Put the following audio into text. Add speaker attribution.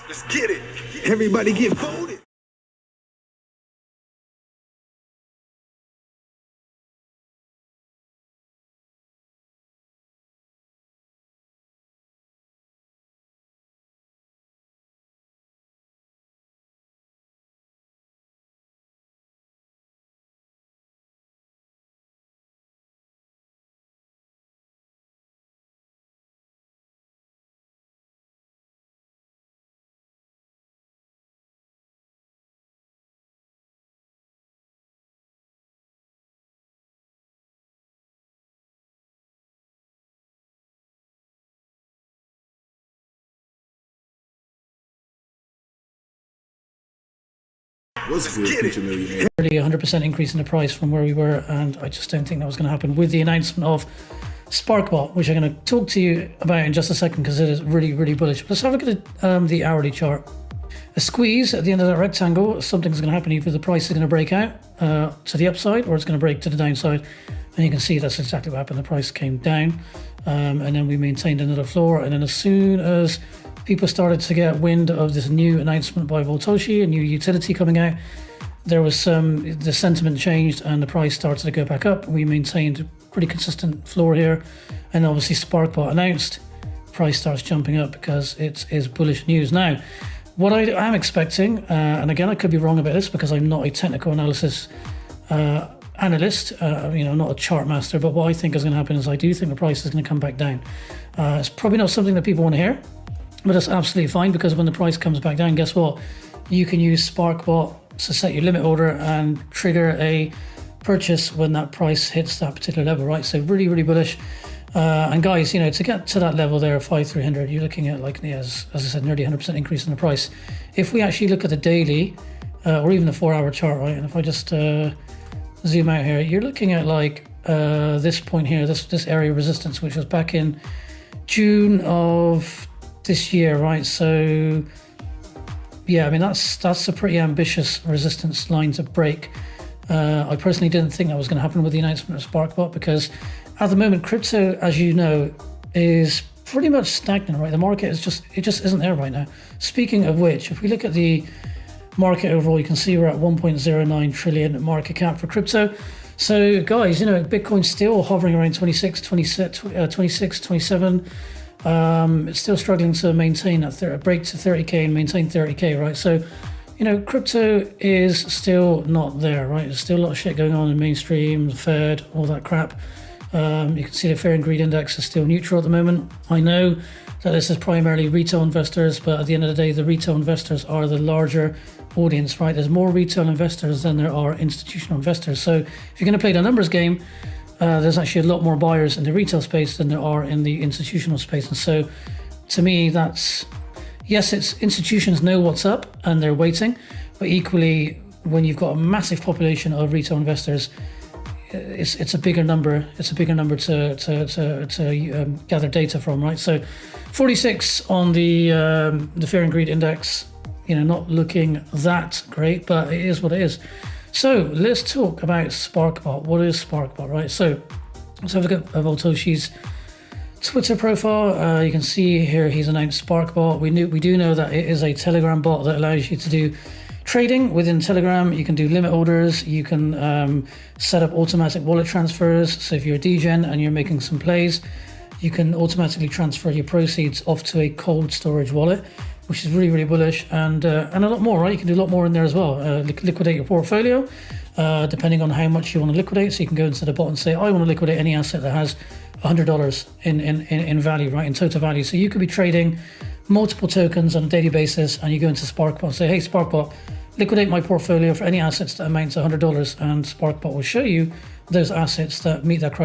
Speaker 1: Let's get it. Everybody get voted.
Speaker 2: Was for a future millionaire.
Speaker 3: Really 100% increase in the price from where we were, and I just don't think that was going to happen with the announcement of SparkBot, which I'm going to talk to you about in just a second because it is really, really bullish. Let's have a look at the hourly chart. A squeeze at the end of that rectangle, something's going to happen. Either the price is going to break out to the upside or it's going to break to the downside. And you can see that's exactly what happened. The price came down and then we maintained another floor. And then as soon as people started to get wind of this new announcement by Voltoshi, a new utility coming out, there was the sentiment changed and the price started to go back up. We maintained a pretty consistent floor here. And obviously SparkBot announced, price starts jumping up because it is bullish news. Now, what I am expecting, and again, I could be wrong about this because I'm not a technical analysis analyst, not a chart master, but what I think is going to happen is I do think the price is going to come back down. It's probably not something that people want to hear, but that's absolutely fine because when the price comes back down, guess what? You can use SparkBot to set your limit order and trigger a purchase when that price hits that particular level, right? So really, really bullish. And guys, to get to that level there of 5,300, you're looking at, like, as I said, nearly 100% increase in the price. If we actually look at the daily or even the 4-hour chart, right? And if I just zoom out here, you're looking at like this point here, this area of resistance, which was back in June of this year, right? So yeah, I mean, that's a pretty ambitious resistance line to break. I personally didn't think that was going to happen with the announcement of SparkBot because at the moment, crypto, as you know, is pretty much stagnant, right? The market is just isn't there right now. Speaking of which, if we look at the market overall, you can see we're at 1.09 trillion market cap for crypto. So guys, Bitcoin's still hovering around 26, 27. It's still struggling to maintain a break to 30K and maintain 30K, right? So, crypto is still not there, right? There's still a lot of shit going on in mainstream, the Fed, all that crap. You can see the Fear and Greed Index is still neutral at the moment. I know that this is primarily retail investors, but at the end of the day, the retail investors are the larger audience, right? There's more retail investors than there are institutional investors. So if you're going to play the numbers game, there's actually a lot more buyers in the retail space than there are in the institutional space. And so to me, yes, it's institutions know what's up and they're waiting, but equally, when you've got a massive population of retail investors, it's a bigger number. It's a bigger number to gather data from, right? So 46 on the Fear and Greed Index, not looking that great, but it is what it is. So let's talk about SparkBot. What is SparkBot, right? So let's have a look at Voltoshi's Twitter profile. You can see here he's announced SparkBot. We do know that it is a Telegram bot that allows you to do trading within Telegram. You can do limit orders. You can set up automatic wallet transfers. So if you're a degen and you're making some plays, you can automatically transfer your proceeds off to a cold storage wallet, which is really, really bullish, and a lot more, right? You can do a lot more in there as well. Liquidate your portfolio, depending on how much you want to liquidate. So you can go into the bot and say, I want to liquidate any asset that has $100 in value, right? In total value. So you could be trading multiple tokens on a daily basis, and you go into SparkBot and say, hey, SparkBot, liquidate my portfolio for any assets that amount to $100, and SparkBot will show you those assets that meet that criteria.